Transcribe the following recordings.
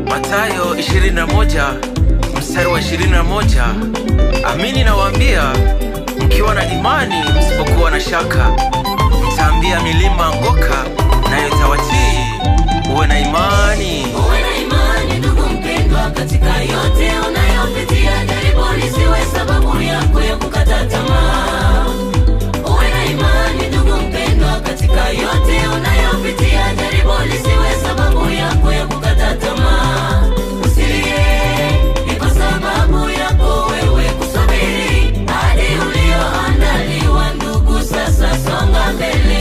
Mathayo 21 mstari wa 21, amini nawaambia, mkiwa na imani msipokuwa na shaka, mtaambia milima ngoka, nayo itawatii. Uwe na imani. Uwe na imani ndugu mpendwa, katika yote unayopitia, jaribu lisiwe sababu yako ya kukata tamaa. Uwe na imani ndugu mpendwa, katika yote unayopitia, jaribu lisiwe sababu yako ya kukata tamaa. Usilie, iko sababu yako wewe kusubiri hadi ulioandaliwa. Ndugu, sasa songa mbele.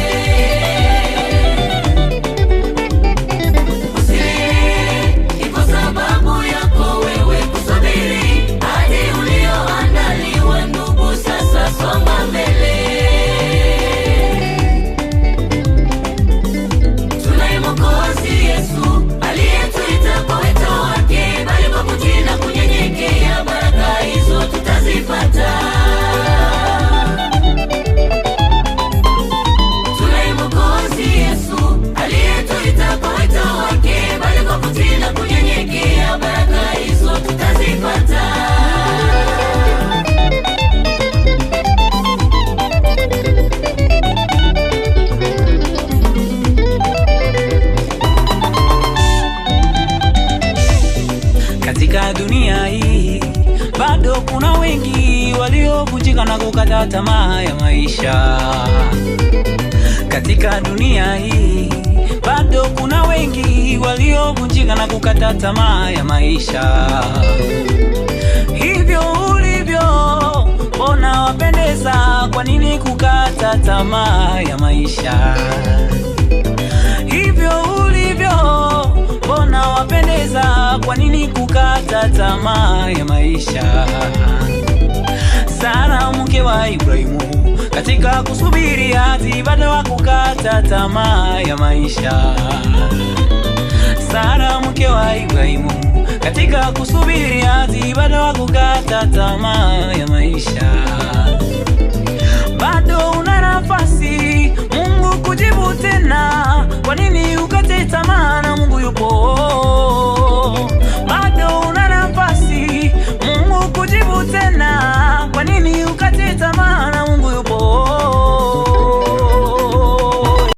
Katika dunia hii bado kuna wengi waliovunjika na kukata tamaa ya maisha. Katika dunia hii bado kuna wengi waliovunjika na kukata tamaa ya maisha. Hivyo ulivyo, mbona wapendeza? Kwa nini kukata tamaa ya maisha? Hivyo ulivyo, mbona wapendeza? Kwa nini kukata tamaa ya maisha? Sara mke wa Ibrahimu, katika kusubiri hadi bado hakukata tamaa ya maisha. Sara mke wa Ibrahimu, katika kusubiri hadi bado hakukata tamaa ya maisha. Bado una nafasi